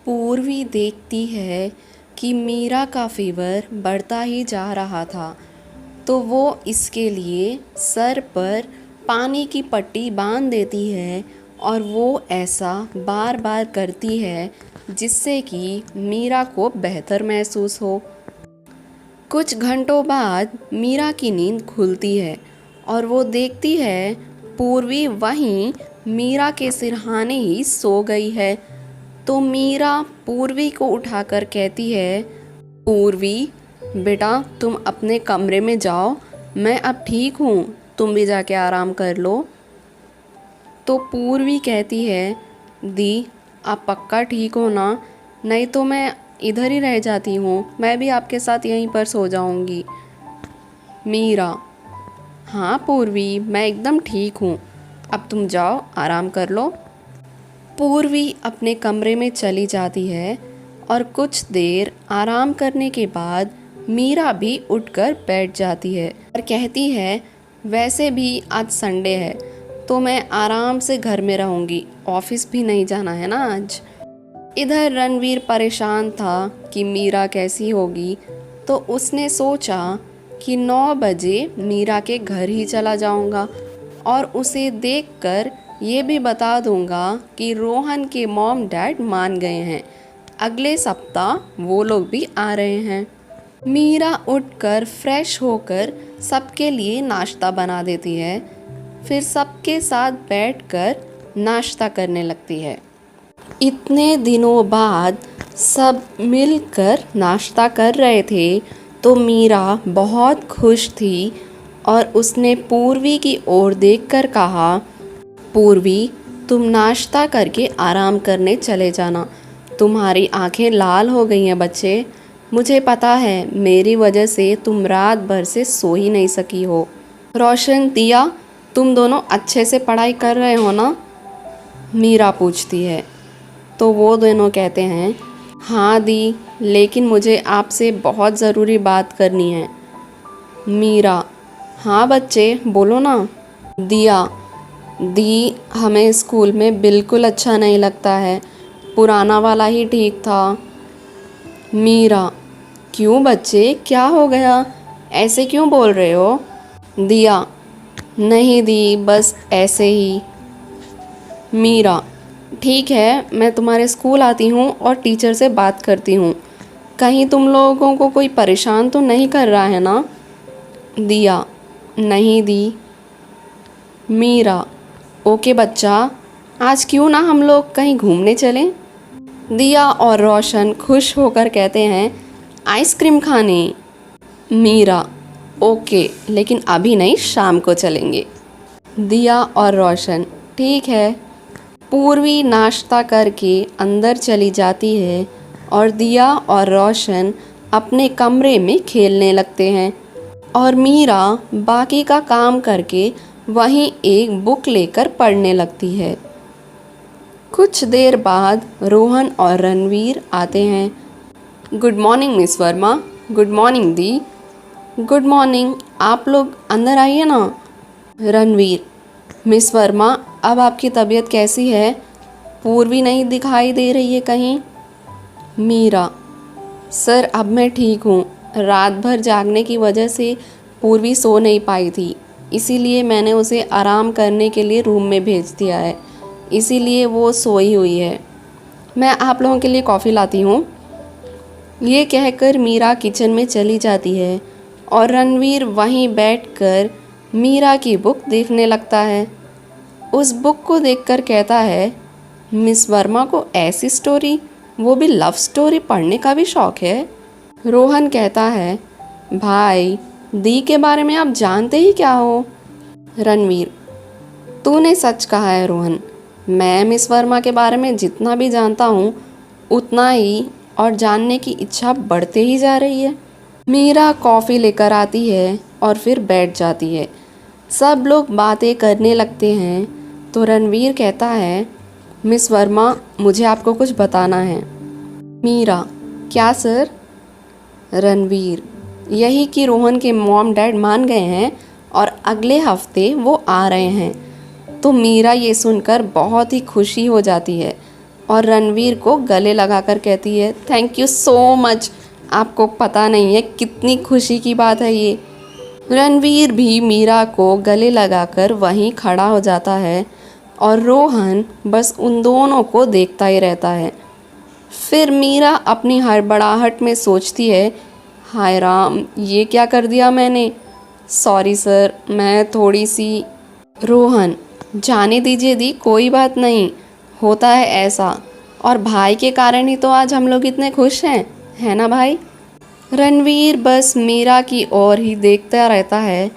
पूर्वी देखती है कि मीरा का फीवर बढ़ता ही जा रहा था, तो वो इसके लिए सर पर पानी की पट्टी बांध देती है और वो ऐसा बार बार करती है जिससे कि मीरा को बेहतर महसूस हो। कुछ घंटों बाद मीरा की नींद खुलती है और वो देखती है पूर्वी वहीं मीरा के सिरहाने ही सो गई है। तो मीरा पूर्वी को उठाकर कहती है, पूर्वी बेटा तुम अपने कमरे में जाओ, मैं अब ठीक हूँ, तुम भी जाके आराम कर लो। तो पूर्वी कहती है, दी आप पक्का ठीक हो ना, नहीं तो मैं इधर ही रह जाती हूँ, मैं भी आपके साथ यहीं पर सो जाऊँगी। मीरा, हाँ पूर्वी मैं एकदम ठीक हूँ, अब तुम जाओ आराम कर लो। पूर्वी अपने कमरे में चली जाती है और कुछ देर आराम करने के बाद मीरा भी उठकर बैठ जाती है और कहती है, वैसे भी आज संडे है तो मैं आराम से घर में रहूँगी, ऑफिस भी नहीं जाना है ना आज। इधर रणवीर परेशान था कि मीरा कैसी होगी, तो उसने सोचा कि 9 बजे मीरा के घर ही चला जाऊंगा और उसे देखकर ये भी बता दूंगा कि रोहन के मॉम डैड मान गए हैं, अगले सप्ताह वो लोग भी आ रहे हैं। मीरा उठकर फ्रेश होकर सबके लिए नाश्ता बना देती है, फिर सबके साथ बैठकर नाश्ता करने लगती है। इतने दिनों बाद सब मिलकर नाश्ता कर रहे थे तो मीरा बहुत खुश थी और उसने पूर्वी की ओर देखकर कहा, पूर्वी तुम नाश्ता करके आराम करने चले जाना, तुम्हारी आंखें लाल हो गई हैं बच्चे, मुझे पता है मेरी वजह से तुम रात भर से सो ही नहीं सकी हो। रोशन दिया तुम दोनों अच्छे से पढ़ाई कर रहे हो ना, मीरा पूछती है। तो वो दोनों कहते हैं, हाँ दी, लेकिन मुझे आपसे बहुत ज़रूरी बात करनी है। मीरा, हाँ बच्चे बोलो ना। दिया, दी हमें स्कूल में बिल्कुल अच्छा नहीं लगता है, पुराना वाला ही ठीक था। मीरा, क्यों बच्चे क्या हो गया, ऐसे क्यों बोल रहे हो। दिया, नहीं दी बस ऐसे ही। मीरा, ठीक है मैं तुम्हारे स्कूल आती हूँ और टीचर से बात करती हूँ, कहीं तुम लोगों को कोई परेशान तो नहीं कर रहा है ना। दिया, नहीं दी। मीरा, ओके बच्चा, आज क्यों ना हम लोग कहीं घूमने चलें। दिया और रोशन खुश होकर कहते हैं, आइसक्रीम खाने। मीरा, ओके लेकिन अभी नहीं, शाम को चलेंगे। दिया और रोशन, ठीक है। पूर्वी नाश्ता करके अंदर चली जाती है और दिया और रोशन अपने कमरे में खेलने लगते हैं और मीरा बाकी का काम करके वहीं एक बुक लेकर पढ़ने लगती है। कुछ देर बाद रोहन और रणवीर आते हैं। Good morning miss Verma. Good morning दी। गुड मॉर्निंग, आप लोग अंदर आइए ना। रणवीर, मिस वर्मा अब आपकी तबीयत कैसी है, पूर्वी नहीं दिखाई दे रही है कहीं। मीरा, सर अब मैं ठीक हूँ, रात भर जागने की वजह से पूर्वी सो नहीं पाई थी, इसीलिए मैंने उसे आराम करने के लिए रूम में भेज दिया है, इसीलिए वो सोई हुई है, मैं आप लोगों के लिए कॉफ़ी लाती हूँ। ये कहकर मीरा किचन में चली जाती है और रणवीर वहीं बैठकर मीरा की बुक देखने लगता है। उस बुक को देखकर कहता है, मिस वर्मा को ऐसी स्टोरी, वो भी लव स्टोरी पढ़ने का भी शौक है। रोहन कहता है, भाई दी के बारे में आप जानते ही क्या हो। रणवीर, तूने सच कहा है रोहन, मैं मिस वर्मा के बारे में जितना भी जानता हूँ उतना ही और जानने की इच्छा बढ़ते ही जा रही है। मीरा कॉफ़ी लेकर आती है और फिर बैठ जाती है। सब लोग बातें करने लगते हैं तो रणवीर कहता है, मिस वर्मा मुझे आपको कुछ बताना है। मीरा, क्या सर। रणवीर, यही कि रोहन के मॉम डैड मान गए हैं और अगले हफ्ते वो आ रहे हैं। तो मीरा ये सुनकर बहुत ही खुशी हो जाती है और रणवीर को गले लगाकर कहती है, थैंक यू सो मच। आपको पता नहीं है कितनी खुशी की बात है ये। रणवीर भी मीरा को गले लगाकर वहीं खड़ा हो जाता है और रोहन बस उन दोनों को देखता ही रहता है। फिर मीरा अपनी हड़बड़ाहट में सोचती है, हाय राम, ये क्या कर दिया मैंने। सॉरी सर, मैं थोड़ी सी। रोहन, जाने दीजिए दी, कोई बात नहीं, होता है ऐसा। और भाई के कारण ही तो आज हम लोग इतने खुश हैं, है ना भाई। रणवीर बस मीरा की ओर ही देखता रहता है।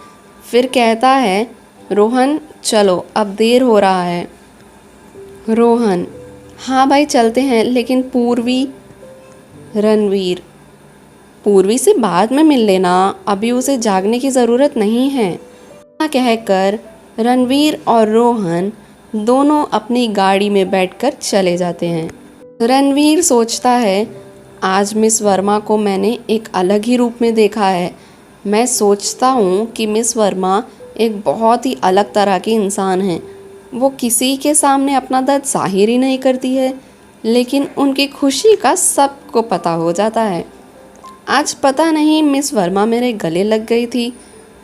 फिर कहता है, रोहन चलो, अब देर हो रहा है। रोहन, हाँ भाई चलते हैं, लेकिन पूर्वी। रणवीर, पूर्वी से बाद में मिल लेना, अभी उसे जागने की ज़रूरत नहीं है। कहकर रणवीर और रोहन दोनों अपनी गाड़ी में बैठकर चले जाते हैं। रणवीर सोचता है, आज मिस वर्मा को मैंने एक अलग ही रूप में देखा है। मैं सोचता हूँ कि मिस वर्मा एक बहुत ही अलग तरह की इंसान है। वो किसी के सामने अपना दर्द जाहिर ही नहीं करती है, लेकिन उनकी खुशी का सबको पता हो जाता है। आज पता नहीं मिस वर्मा मेरे गले लग गई थी,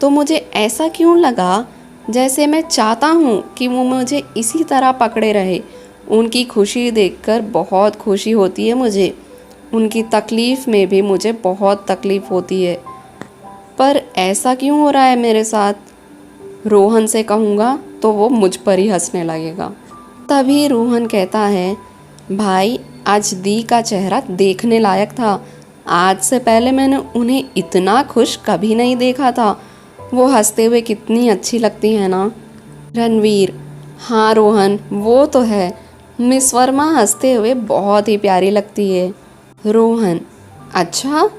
तो मुझे ऐसा क्यों लगा जैसे मैं चाहता हूँ कि वो मुझे इसी तरह पकड़े रहे। उनकी खुशी देखकर बहुत खुशी होती है मुझे, उनकी तकलीफ़ में भी मुझे बहुत तकलीफ़ होती है। पर ऐसा क्यों हो रहा है मेरे साथ। रोहन से कहूँगा तो वो मुझ पर ही हंसने लगेगा। तभी रोहन कहता है, भाई आज दी का चेहरा देखने लायक था। आज से पहले मैंने उन्हें इतना खुश कभी नहीं देखा था। वो हंसते हुए कितनी अच्छी लगती है ना। रणवीर, हाँ रोहन, वो तो है, मिस वर्मा हंसते हुए बहुत ही प्यारी लगती है। रोहन, अच्छा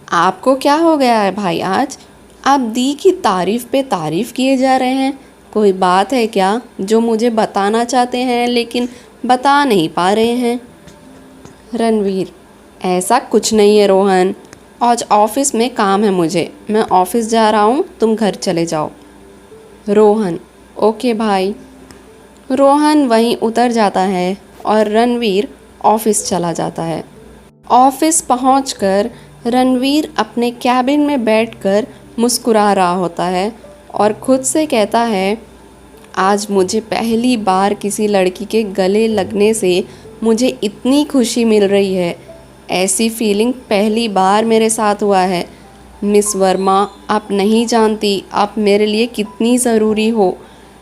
आपको क्या हो गया है भाई, आज आप दी की तारीफ़ पे तारीफ़ किए जा रहे हैं। कोई बात है क्या जो मुझे बताना चाहते हैं लेकिन बता नहीं पा रहे हैं। रणवीर, ऐसा कुछ नहीं है रोहन, आज ऑफिस में काम है मुझे, मैं ऑफिस जा रहा हूँ, तुम घर चले जाओ। रोहन, ओके भाई। रोहन वहीं उतर जाता है और रणवीर ऑफिस चला जाता है। ऑफिस पहुंचकर रणवीर अपने कैबिन में बैठकर मुस्कुरा रहा होता है और खुद से कहता है, आज मुझे पहली बार किसी लड़की के गले लगने से मुझे इतनी खुशी मिल रही है। ऐसी फीलिंग पहली बार मेरे साथ हुआ है। मिस वर्मा, आप नहीं जानती आप मेरे लिए कितनी ज़रूरी हो।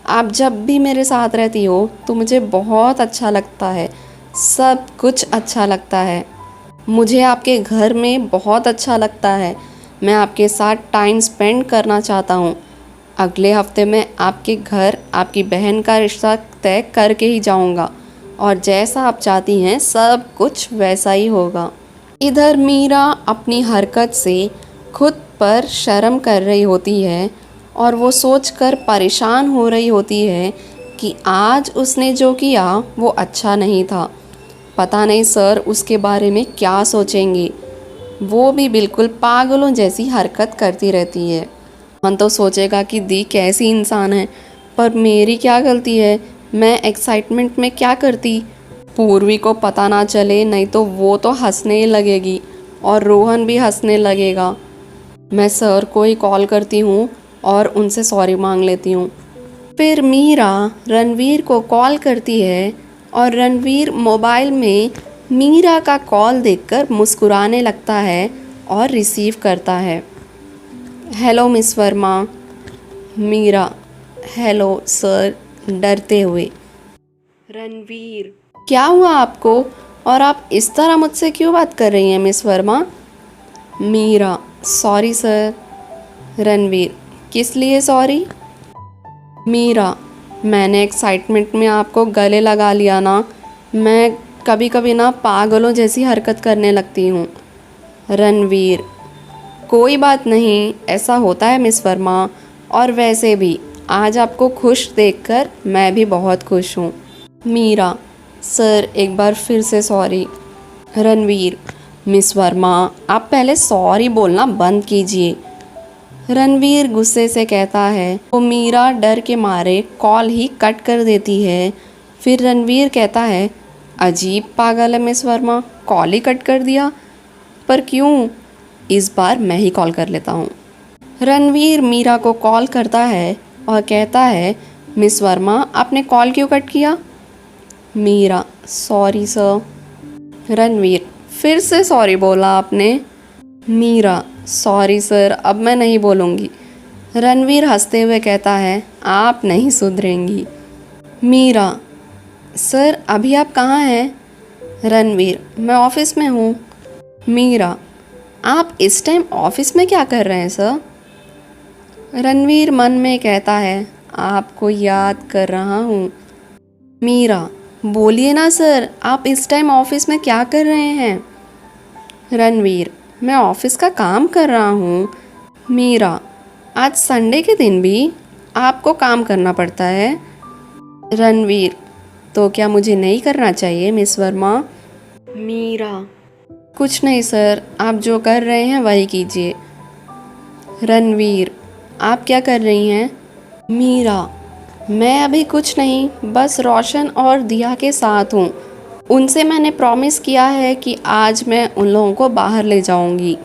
आप जब भी मेरे साथ रहती हो तो मुझे बहुत अच्छा लगता है, सब कुछ अच्छा लगता है। मुझे आपके घर में बहुत अच्छा लगता है। मैं आपके साथ टाइम स्पेंड करना चाहता हूँ। अगले हफ्ते मैं आपके घर आपकी बहन का रिश्ता तय करके ही जाऊँगा और जैसा आप चाहती हैं सब कुछ वैसा ही होगा। इधर मीरा अपनी हरकत से खुद पर शर्म कर रही होती है और वो सोचकर परेशान हो रही होती है कि आज उसने जो किया वो अच्छा नहीं था। पता नहीं सर उसके बारे में क्या सोचेंगे। वो भी बिल्कुल पागलों जैसी हरकत करती रहती है। मन तो सोचेगा कि दी कैसी इंसान है, पर मेरी क्या गलती है, मैं एक्साइटमेंट में क्या करती। पूर्वी को पता ना चले, नहीं तो वो तो हंसने ही लगेगी और रोहन भी हंसने लगेगा। मैं सर को ही कॉल करती हूँ और उनसे सॉरी मांग लेती हूँ। फिर मीरा रणवीर को कॉल करती है और रणवीर मोबाइल में मीरा का कॉल देखकर मुस्कुराने लगता है और रिसीव करता है। Hello miss Verma. Meera, hello sir, डरते हुए। रणवीर, क्या हुआ आपको और आप इस तरह मुझसे क्यों बात कर रही हैं miss Verma. Meera, sorry sir. Ranveer, किस लिए सॉरी। मीरा, मैंने एक्साइटमेंट में आपको गले लगा लिया ना। मैं कभी कभी ना पागलों जैसी हरकत करने लगती हूँ। रणवीर, कोई बात नहीं, ऐसा होता है मिस वर्मा, और वैसे भी आज आपको खुश देखकर मैं भी बहुत खुश हूँ। मीरा, सर एक बार फिर से सॉरी। रणवीर, मिस वर्मा आप पहले सॉरी बोलना बंद कीजिए। रणवीर गुस्से से कहता है तो मीरा डर के मारे कॉल ही कट कर देती है। फिर रणवीर कहता है, अजीब पागल है मिस वर्मा, कॉल ही कट कर दिया। पर क्यों? इस बार मैं ही कॉल कर लेता हूँ। रणवीर मीरा को कॉल करता है और कहता है, मिस वर्मा आपने कॉल क्यों कट किया? Meera, sorry sir. रणवीर, फिर से सॉरी बोला आपने? मीरा, सॉरी सर, अब मैं नहीं बोलूँगी। रणवीर हंसते हुए कहता है, आप नहीं सुधरेंगी। मीरा, सर अभी आप कहाँ हैं? रणवीर, मैं ऑफिस में हूँ। मीरा, आप इस टाइम ऑफिस में क्या कर रहे हैं सर? रणवीर मन में कहता है, आपको याद कर रहा हूँ। मीरा, बोलिए ना सर, आप इस टाइम ऑफिस में क्या कर रहे हैं? रणवीर, मैं ऑफिस का काम कर रहा हूँ। मीरा, आज संडे के दिन भी आपको काम करना पड़ता है? रणवीर, तो क्या मुझे नहीं करना चाहिए मिस वर्मा? मीरा, कुछ नहीं सर, आप जो कर रहे हैं वही कीजिए। रणवीर, आप क्या कर रही हैं? मीरा, मैं अभी कुछ नहीं, बस रोशन और दिया के साथ हूँ। उनसे मैंने प्रॉमिस किया है कि आज मैं उन लोगों को बाहर ले जाऊंगी।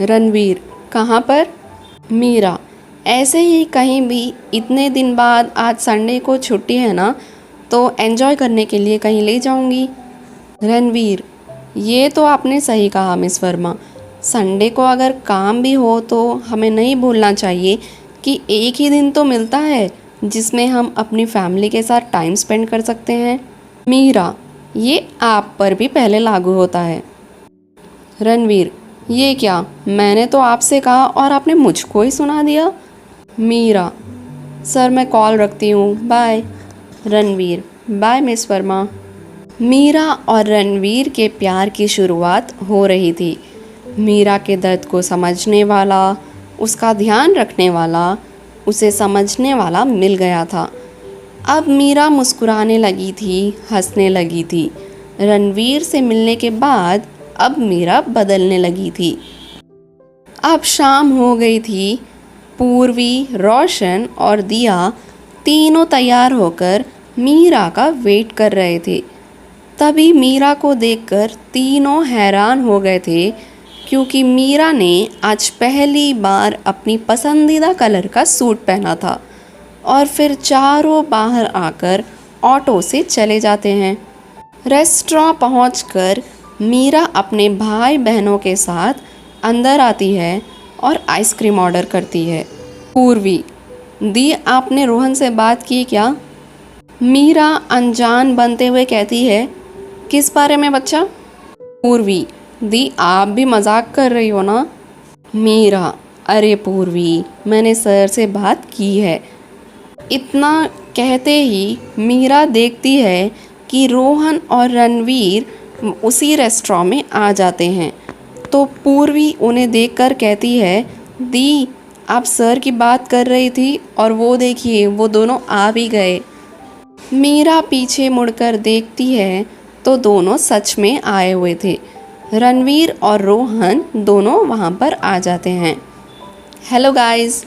रणवीर, कहाँ पर? मीरा, ऐसे ही कहीं भी। इतने दिन बाद आज संडे को छुट्टी है ना, तो एंजॉय करने के लिए कहीं ले जाऊंगी। रणवीर, ये तो आपने सही कहा मिस वर्मा। संडे को अगर काम भी हो तो हमें नहीं भूलना चाहिए कि एक ही दिन तो मिलता है जिसमें हम अपनी फैमिली के साथ टाइम स्पेंड कर सकते हैं। मीरा, ये आप पर भी पहले लागू होता है। रणवीर, ये क्या? मैंने तो आपसे कहा और आपने मुझको ही सुना दिया। मीरा, सर मैं कॉल रखती हूँ, bye. Ranveer, bye miss Verma. Meera और रणवीर के प्यार की शुरुआत हो रही थी। मीरा के दर्द को समझने वाला, उसका ध्यान रखने वाला, उसे समझने वाला मिल गया था। अब मीरा मुस्कुराने लगी थी, हंसने लगी थी। रणवीर से मिलने के बाद अब मीरा बदलने लगी थी। अब शाम हो गई थी। पूर्वी, रोशन और दिया तीनों तैयार होकर मीरा का वेट कर रहे थे। तभी मीरा को देखकर तीनों हैरान हो गए थे, क्योंकि मीरा ने आज पहली बार अपनी पसंदीदा कलर का सूट पहना था। और फिर चारों बाहर आकर ऑटो से चले जाते हैं। रेस्टोरेंट पहुंचकर मीरा अपने भाई बहनों के साथ अंदर आती है और आइसक्रीम ऑर्डर करती है। पूर्वी, दी आपने रोहन से बात की क्या? मीरा अनजान बनते हुए कहती है, किस बारे में बच्चा? पूर्वी, दी आप भी मजाक कर रही हो ना? मीरा, अरे पूर्वी, मैंने सर से बात की है। इतना कहते ही मीरा देखती है कि रोहन और रणवीर उसी रेस्टोरेंट में आ जाते हैं। तो पूर्वी उन्हें देखकर कहती है, दी आप सर की बात कर रही थी और वो देखिए वो दोनों आ भी गए। मीरा पीछे मुड़कर देखती है तो दोनों सच में आए हुए थे। रणवीर और रोहन दोनों वहाँ पर आ जाते हैं। Hello guys.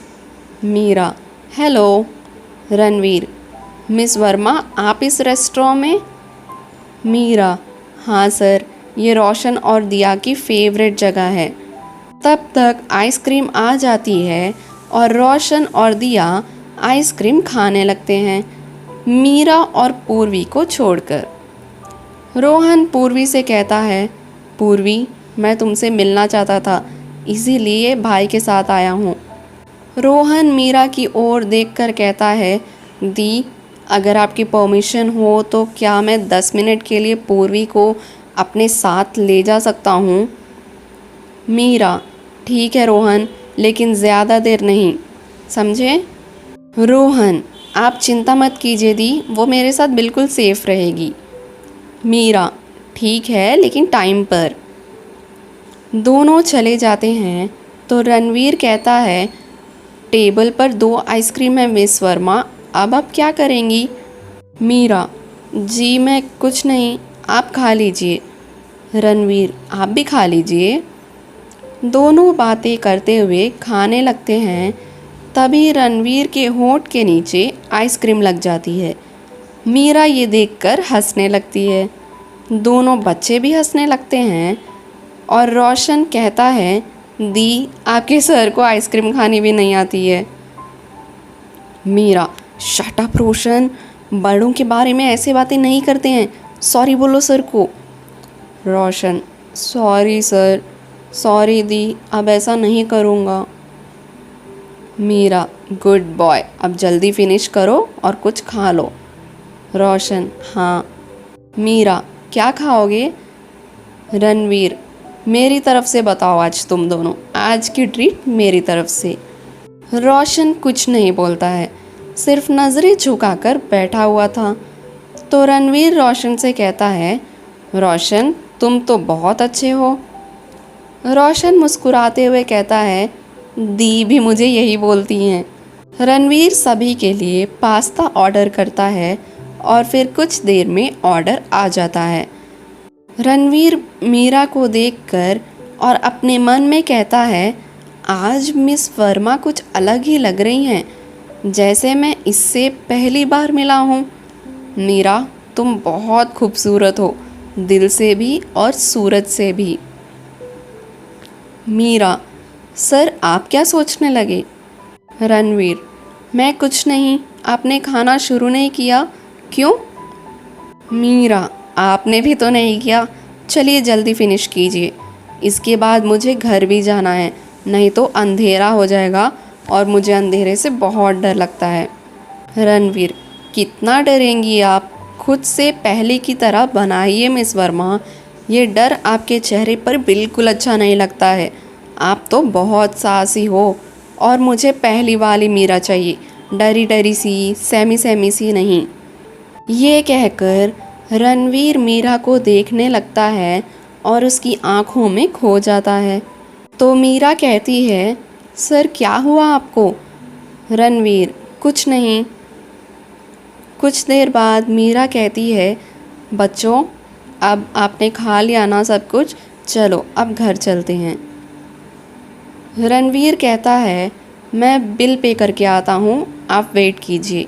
Meera, hello. Ranveer, miss Verma आप इस रेस्टोरेंट में? मीरा, हाँ सर, ये रोशन और दिया की फेवरेट जगह है। तब तक आइसक्रीम आ जाती है और रोशन और दिया आइसक्रीम खाने लगते हैं, मीरा और पूर्वी को छोड़कर। रोहन पूर्वी से कहता है, पूर्वी मैं तुमसे मिलना चाहता था, इसीलिए भाई के साथ आया हूँ। रोहन मीरा की ओर देखकर कहता है, दी अगर आपकी परमिशन हो तो क्या मैं 10 मिनट के लिए पूर्वी को अपने साथ ले जा सकता हूँ? मीरा, ठीक है रोहन, लेकिन ज़्यादा देर नहीं, समझे? रोहन, आप चिंता मत कीजिए दी, वो मेरे साथ बिल्कुल सेफ़ रहेगी। मीरा, ठीक है लेकिन टाइम पर। दोनों चले जाते हैं तो रणवीर कहता है, टेबल पर 2 आइसक्रीम है मिस वर्मा, अब आप क्या करेंगी? मीरा, जी मैं कुछ नहीं, आप खा लीजिए। रणवीर, आप भी खा लीजिए। दोनों बातें करते हुए खाने लगते हैं। तभी रणवीर के होंठ के नीचे आइसक्रीम लग जाती है। मीरा ये देखकर हंसने लगती है। दोनों बच्चे भी हंसने लगते हैं और रोशन कहता है, दी आपके सर को आइसक्रीम खानी भी नहीं आती है। मीरा, शट अप रोशन, बड़ों के बारे में ऐसे बातें नहीं करते हैं, सॉरी बोलो सर को। रोशन, सॉरी सर, सॉरी दी, अब ऐसा नहीं करूँगा। मीरा, गुड बॉय, अब जल्दी फिनिश करो और कुछ खा लो। रोशन, हाँ। मीरा, क्या खाओगे? रणवीर, मेरी तरफ से बताओ आज तुम दोनों, आज की ट्रीट मेरी तरफ से। रोशन कुछ नहीं बोलता है, सिर्फ नज़रें झुकाकर बैठा हुआ था। तो रणवीर रोशन से कहता है, रोशन तुम तो बहुत अच्छे हो। रोशन मुस्कुराते हुए कहता है, दी भी मुझे यही बोलती हैं। रणवीर सभी के लिए पास्ता ऑर्डर करता है और फिर कुछ देर में ऑर्डर आ जाता है। रणवीर मीरा को देखकर और अपने मन में कहता है, आज मिस वर्मा कुछ अलग ही लग रही हैं, जैसे मैं इससे पहली बार मिला हूँ। मीरा, तुम बहुत खूबसूरत हो, दिल से भी और सूरत से भी। मीरा, सर आप क्या सोचने लगे? रणवीर, मैं कुछ नहीं, आपने खाना शुरू नहीं किया, क्यों? मीरा, आपने भी तो नहीं किया, चलिए जल्दी फिनिश कीजिए, इसके बाद मुझे घर भी जाना है, नहीं तो अंधेरा हो जाएगा और मुझे अंधेरे से बहुत डर लगता है। रणवीर, कितना डरेंगी आप, खुद से पहले की तरह बनाइए मिस वर्मा, ये डर आपके चेहरे पर बिल्कुल अच्छा नहीं लगता है, आप तो बहुत साहसी हो और मुझे पहली वाली मीरा चाहिए, डरी डरी सी, सहमी सहमी सी नहीं। ये कहकर रणवीर मीरा को देखने लगता है और उसकी आंखों में खो जाता है। तो मीरा कहती है, सर क्या हुआ आपको? रणवीर, कुछ नहीं। कुछ देर बाद मीरा कहती है, बच्चों अब आपने खा लिया ना सब कुछ, चलो अब घर चलते हैं। रणवीर कहता है, मैं बिल पे करके आता हूँ, आप वेट कीजिए।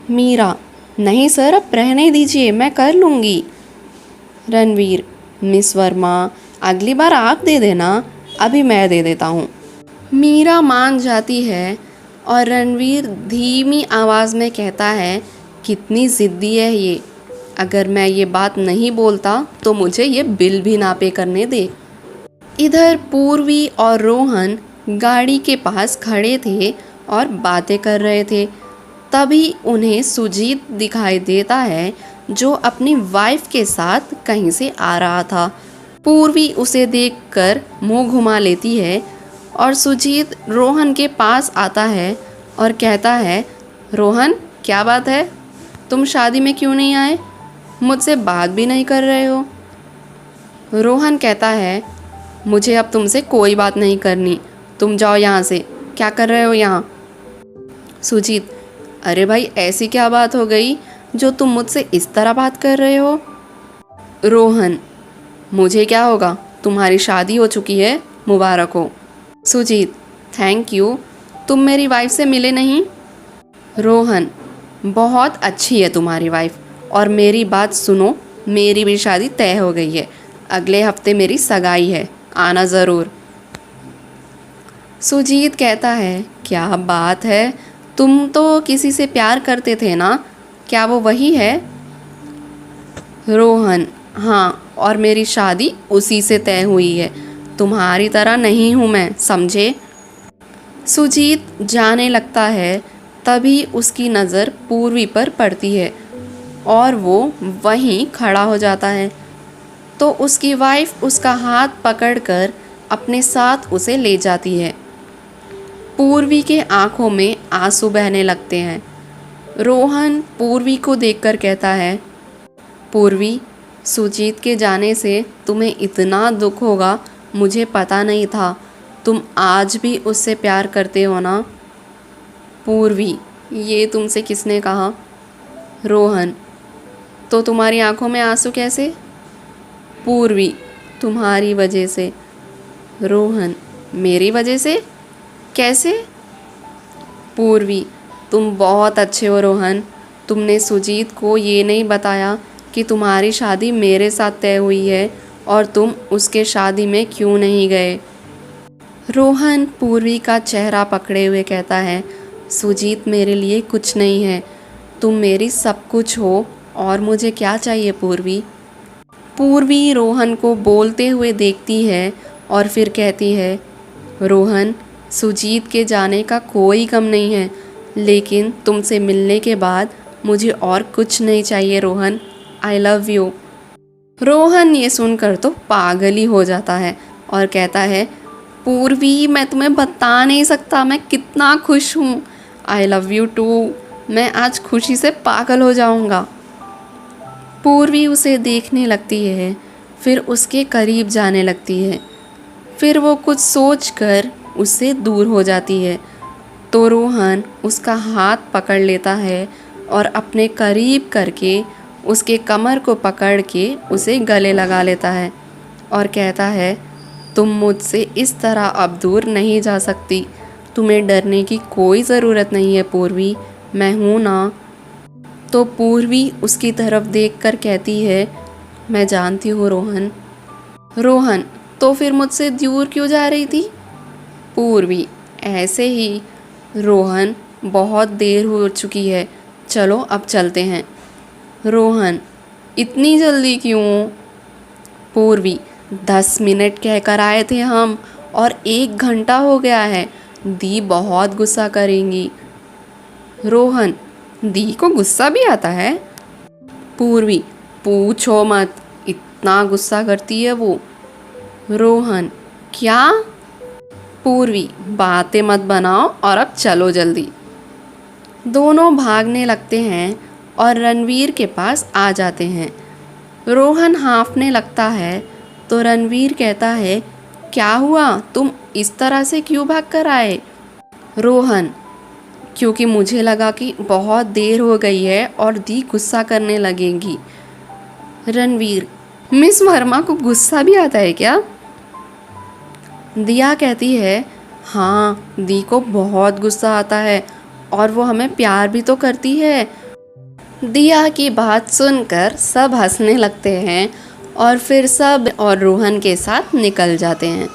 मीरा, नहीं सर अब रहने दीजिए, मैं कर लूँगी। रणवीर, मिस वर्मा अगली बार आप दे देना, अभी मैं दे देता हूँ। मीरा मान जाती है और रणवीर धीमी आवाज़ में कहता है, कितनी ज़िद्दी है ये, अगर मैं ये बात नहीं बोलता तो मुझे ये बिल भी ना पे करने दे। इधर पूर्वी और रोहन गाड़ी के पास खड़े थे और बातें कर रहे थे। तभी उन्हें सुजीत दिखाई देता है जो अपनी वाइफ के साथ कहीं से आ रहा था। पूर्वी उसे देखकर मुंह घुमा लेती है और सुजीत रोहन के पास आता है और कहता है, रोहन क्या बात है, तुम शादी में क्यों नहीं आए, मुझसे बात भी नहीं कर रहे हो? रोहन कहता है, मुझे अब तुमसे कोई बात नहीं करनी, तुम जाओ यहाँ से, क्या कर रहे हो यहाँ? सुजीत, अरे भाई ऐसी क्या बात हो गई जो तुम मुझसे इस तरह बात कर रहे हो? रोहन, मुझे क्या होगा, तुम्हारी शादी हो चुकी है, मुबारक हो। सुजीत, थैंक यू, तुम मेरी वाइफ से मिले नहीं? रोहन, बहुत अच्छी है तुम्हारी वाइफ, और मेरी बात सुनो, मेरी भी शादी तय हो गई है, अगले हफ्ते मेरी सगाई है, आना ज़रूर। सुजीत कहता है, क्या बात है, तुम तो किसी से प्यार करते थे ना, क्या वो वही है? रोहन, हाँ, और मेरी शादी उसी से तय हुई है, तुम्हारी तरह नहीं हूँ मैं, समझे? सुजीत जाने लगता है, तभी उसकी नज़र पूर्वी पर पड़ती है और वो वहीं खड़ा हो जाता है। तो उसकी वाइफ उसका हाथ पकड़कर अपने साथ उसे ले जाती है। पूर्वी के आंखों में आंसू बहने लगते हैं। रोहन पूर्वी को देखकर कहता है, पूर्वी, सुजीत के जाने से तुम्हें इतना दुख होगा मुझे पता नहीं था, तुम आज भी उससे प्यार करते हो ना? पूर्वी, ये तुमसे किसने कहा? रोहन, तो तुम्हारी आंखों में आंसू कैसे? पूर्वी, तुम्हारी वजह से। रोहन, मेरी वजह से? कैसे? पूर्वी, तुम बहुत अच्छे हो रोहन, तुमने सुजीत को ये नहीं बताया कि तुम्हारी शादी मेरे साथ तय हुई है और तुम उसके शादी में क्यों नहीं गए। रोहन पूर्वी का चेहरा पकड़े हुए कहता है, सुजीत मेरे लिए कुछ नहीं है, तुम मेरी सब कुछ हो और मुझे क्या चाहिए पूर्वी। पूर्वी रोहन को बोलते हुए देखती है और फिर कहती है, रोहन सुजीत के जाने का कोई गम नहीं है, लेकिन तुमसे मिलने के बाद मुझे और कुछ नहीं चाहिए Rohan, I love you. Rohan ये सुनकर तो पागल ही हो जाता है और कहता है, पूर्वी मैं तुम्हें बता नहीं सकता मैं कितना खुश हूँ, आई लव यू टू, मैं आज खुशी से पागल हो जाऊँगा। पूर्वी उसे देखने लगती है, फिर उसके करीब जाने लगती है, फिर वो कुछ सोचकर उससे दूर हो जाती है। तो रोहन उसका हाथ पकड़ लेता है और अपने करीब करके उसके कमर को पकड़ के उसे गले लगा लेता है और कहता है, तुम मुझसे इस तरह अब दूर नहीं जा सकती, तुम्हें डरने की कोई ज़रूरत नहीं है पूर्वी, मैं हूँ ना। तो पूर्वी उसकी तरफ देखकर कहती है, मैं जानती हूँ रोहन। रोहन, तो फिर मुझसे दूर क्यों जा रही थी। पूर्वी, ऐसे ही। रोहन, बहुत देर हो चुकी है, चलो अब चलते हैं। रोहन, इतनी जल्दी क्यों। पूर्वी, 10 मिनट कहकर आए थे हम और 1 घंटा हो गया है, दी बहुत गुस्सा करेंगी। रोहन, दी को गुस्सा भी आता है। पूर्वी, पूछो मत, इतना गुस्सा करती है वो। रोहन, क्या। पूर्वी, बातें मत बनाओ और अब चलो जल्दी। दोनों भागने लगते हैं और रणवीर के पास आ जाते हैं। रोहन हाँफने लगता है तो रणवीर कहता है, क्या हुआ, तुम इस तरह से क्यों भाग कर आए। रोहन, क्योंकि मुझे लगा कि बहुत देर हो गई है और दी गुस्सा करने लगेगी। रणवीर, मिस वर्मा को गुस्सा भी आता है क्या। दिया कहती है, हाँ दी को बहुत गुस्सा आता है और वो हमें प्यार भी तो करती है। दिया की बात सुनकर सब हंसने लगते हैं और फिर सब और रोहन के साथ निकल जाते हैं।